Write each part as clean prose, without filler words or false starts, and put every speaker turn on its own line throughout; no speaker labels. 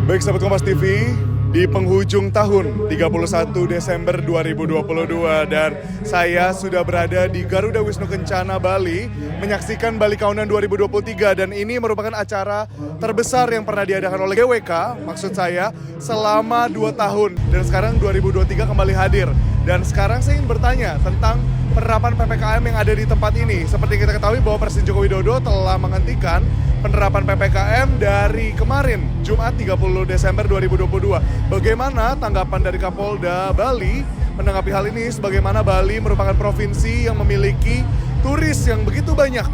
Baik sahabat Kompas TV, di penghujung tahun 31 Desember 2022 dan saya sudah berada di Garuda Wisnu Kencana Bali menyaksikan Bali Countdown 2023 dan ini merupakan acara terbesar yang pernah diadakan oleh GWK, maksud saya selama 2 tahun dan sekarang 2023 kembali hadir. Dan sekarang saya ingin bertanya tentang penerapan PPKM yang ada di tempat ini. Seperti kita ketahui bahwa Presiden Joko Widodo telah menghentikan penerapan PPKM dari kemarin, Jumat 30 Desember 2022. Bagaimana tanggapan dari Kapolda Bali menanggapi hal ini, sebagaimana Bali merupakan provinsi yang memiliki turis yang begitu banyak,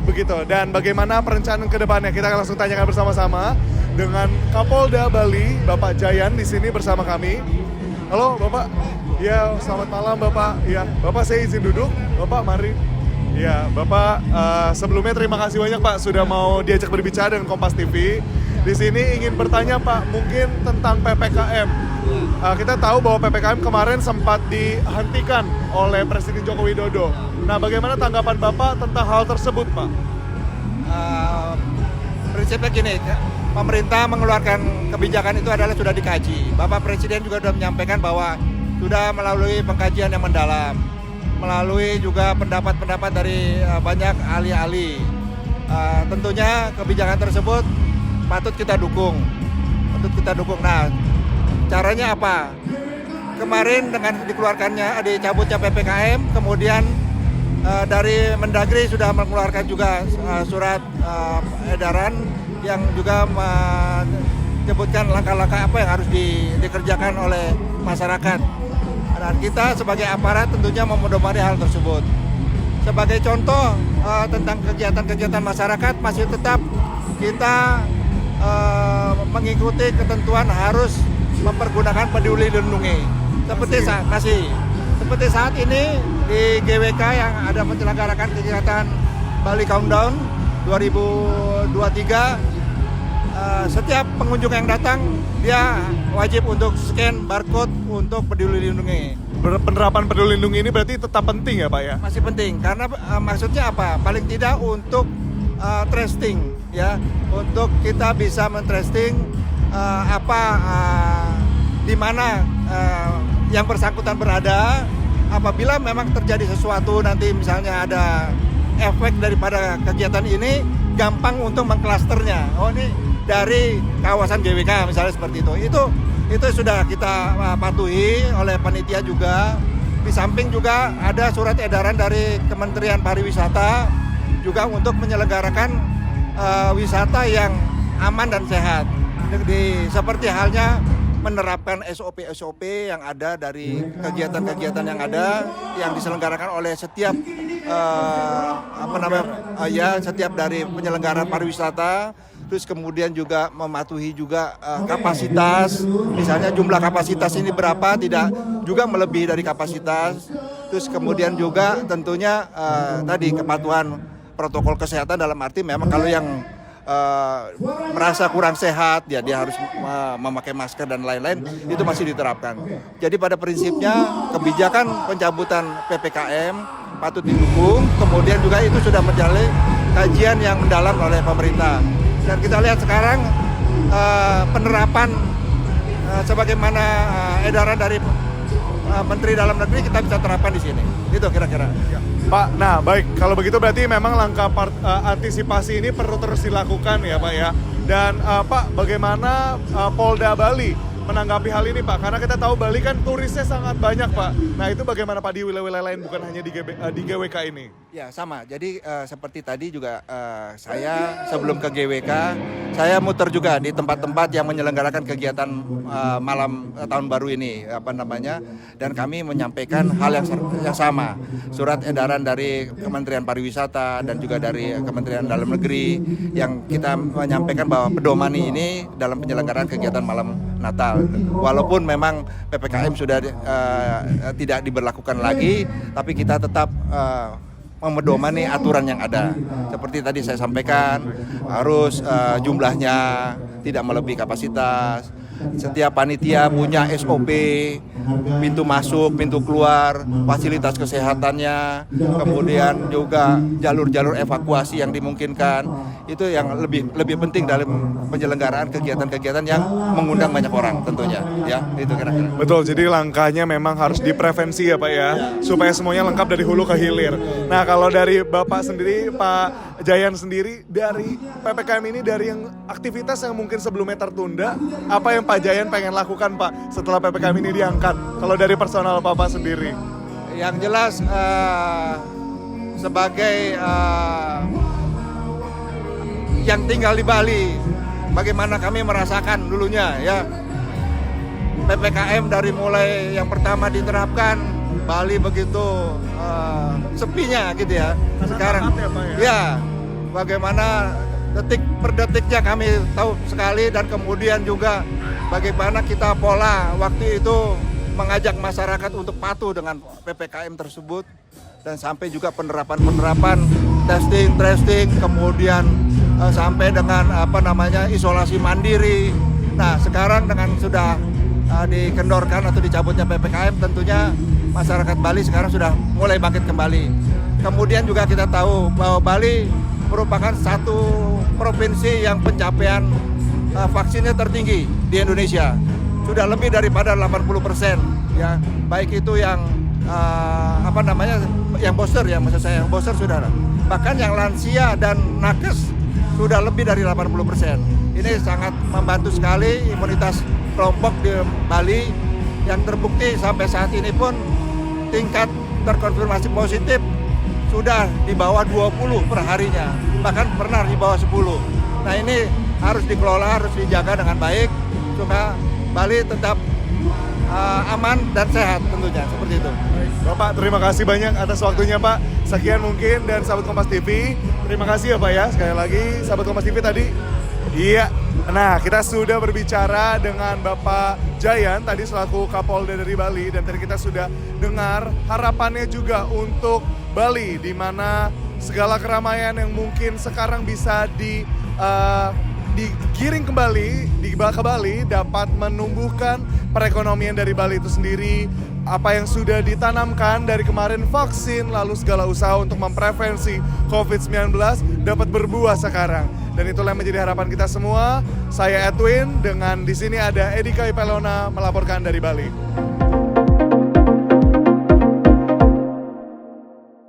begitu. Dan bagaimana perencanaan ke depannya, kita akan langsung tanyakan bersama-sama dengan Kapolda Bali, Bapak Jayan di sini bersama kami. Halo Bapak. Ya, selamat malam Bapak. Ya, Bapak saya izin duduk. Bapak mari. Ya, Bapak sebelumnya terima kasih banyak Pak sudah mau diajak berbicara dengan Kompas TV. Di sini ingin bertanya Pak, mungkin tentang PPKM. Kita tahu bahwa PPKM kemarin sempat dihentikan oleh Presiden Joko Widodo. Nah, bagaimana tanggapan Bapak tentang hal tersebut Pak?
Prinsipnya gini, pemerintah mengeluarkan kebijakan itu adalah sudah dikaji. Bapak Presiden juga sudah menyampaikan bahwa sudah melalui pengkajian yang mendalam, melalui juga pendapat-pendapat dari banyak ahli-ahli. Tentunya kebijakan tersebut patut kita dukung. Nah, caranya apa? Kemarin dengan dicabutnya PPKM, kemudian dari Mendagri sudah mengeluarkan juga surat edaran yang juga menyebutkan langkah-langkah apa yang harus dikerjakan oleh masyarakat. Dan kita sebagai aparat tentunya memedomani hal tersebut. Sebagai contoh tentang kegiatan-kegiatan masyarakat masih tetap kita mengikuti ketentuan harus mempergunakan peduli lindungi. Seperti saat ini di GWK yang ada menyelenggarakan kegiatan Bali Countdown 2023. Setiap pengunjung yang datang dia wajib untuk scan barcode untuk peduli lindungi.
Penerapan peduli lindungi ini berarti tetap penting ya Pak ya?
Masih penting karena maksudnya apa? Paling tidak untuk tracing ya, untuk kita bisa men-tracing di mana yang bersangkutan berada. Apabila memang terjadi sesuatu nanti misalnya ada efek daripada kegiatan ini, gampang untuk mengklasternya. Oh ini dari kawasan GWK misalnya seperti itu. Itu sudah kita patuhi oleh panitia juga. Di samping juga ada surat edaran dari Kementerian Pariwisata juga untuk menyelenggarakan wisata yang aman dan sehat. Seperti halnya menerapkan SOP yang ada dari kegiatan-kegiatan yang ada yang diselenggarakan oleh setiap setiap dari penyelenggara pariwisata. Terus kemudian juga mematuhi juga kapasitas, misalnya jumlah kapasitas ini berapa, tidak juga melebihi dari kapasitas. Terus kemudian juga tentunya tadi kepatuhan protokol kesehatan dalam arti memang kalau yang merasa kurang sehat dia harus memakai masker dan lain-lain, itu masih diterapkan. Jadi pada prinsipnya kebijakan pencabutan PPKM patut didukung, kemudian juga itu sudah menjalani kajian yang mendalam oleh pemerintah. Dan kita lihat sekarang penerapan sebagaimana edaran dari Menteri Dalam Negeri kita bisa terapkan di sini. Itu kira-kira.
Pak, nah baik, kalau begitu berarti memang langkah antisipasi ini perlu terus dilakukan ya Pak ya. Dan Pak, bagaimana Polda Bali menanggapi hal ini Pak? Karena kita tahu Bali kan turisnya sangat banyak Pak. Nah itu bagaimana Pak di wilayah-wilayah lain bukan hanya di GWK ini?
Ya sama, jadi seperti tadi juga saya sebelum ke GWK, saya muter juga di tempat-tempat yang menyelenggarakan kegiatan malam tahun baru ini, dan kami menyampaikan hal yang sama. Surat edaran dari Kementerian Pariwisata dan juga dari Kementerian Dalam Negeri yang kita menyampaikan bahwa pedoman ini dalam penyelenggaraan kegiatan malam Natal. Walaupun memang PPKM sudah tidak diberlakukan lagi, tapi kita tetap memedomani aturan yang ada. Seperti tadi saya sampaikan, harus jumlahnya tidak melebihi kapasitas, setiap panitia punya SOP, pintu masuk, pintu keluar, fasilitas kesehatannya, kemudian juga jalur-jalur evakuasi yang dimungkinkan. Itu yang lebih penting dalam penyelenggaraan kegiatan-kegiatan yang mengundang banyak orang tentunya, ya itu kira-kira.
Betul, jadi langkahnya memang harus diprevensi ya Pak ya, supaya semuanya lengkap dari hulu ke hilir. Nah kalau dari Bapak sendiri, Pak Jayan sendiri, dari PPKM ini, dari yang aktivitas yang mungkin sebelumnya tertunda, apa yang Pak Jayan pengen lakukan Pak setelah PPKM ini diangkat? Kalau dari personal Bapak sendiri?
Yang jelas sebagai yang tinggal di Bali, bagaimana kami merasakan dulunya ya PPKM dari mulai yang pertama diterapkan, Bali begitu sepinya gitu ya. Sekarang ya bagaimana detik per detiknya kami tahu sekali, dan kemudian juga bagaimana kita pola waktu itu mengajak masyarakat untuk patuh dengan PPKM tersebut, dan sampai juga penerapan testing, tracing, kemudian sampai dengan isolasi mandiri. Nah sekarang dengan sudah dikendorkan atau dicabutnya PPKM, tentunya masyarakat Bali sekarang sudah mulai bangkit kembali. Kemudian juga kita tahu bahwa Bali merupakan satu provinsi yang pencapaian vaksinnya tertinggi di Indonesia. Sudah lebih daripada 80% ya, baik itu yang yang booster ya, maksud saya yang booster sudah. Bahkan yang lansia dan nakes sudah lebih dari 80%. Ini sangat membantu sekali imunitas kelompok di Bali, yang terbukti sampai saat ini pun tingkat terkonfirmasi positif sudah di bawah 20 per harinya, bahkan pernah di bawah 10. Nah ini harus dikelola, harus dijaga dengan baik supaya Bali tetap aman dan sehat tentunya, seperti itu.
Bapak, terima kasih banyak atas waktunya Pak. Sekian mungkin, dan sahabat Kompas TV, terima kasih ya Pak ya. Sekali lagi sahabat Kompas TV tadi. Iya, nah kita sudah berbicara dengan Bapak Jayan tadi selaku Kapolda dari Bali, dan tadi kita sudah dengar harapannya juga untuk Bali, di mana segala keramaian yang mungkin sekarang bisa digiring kembali ke Bali dapat menumbuhkan perekonomian dari Bali itu sendiri. Apa yang sudah ditanamkan dari kemarin vaksin, lalu segala usaha untuk memprevensi COVID-19 dapat berbuah sekarang. Dan itulah yang menjadi harapan kita semua. Saya Edwin, dengan di sini ada Edika Ipelona melaporkan dari Bali.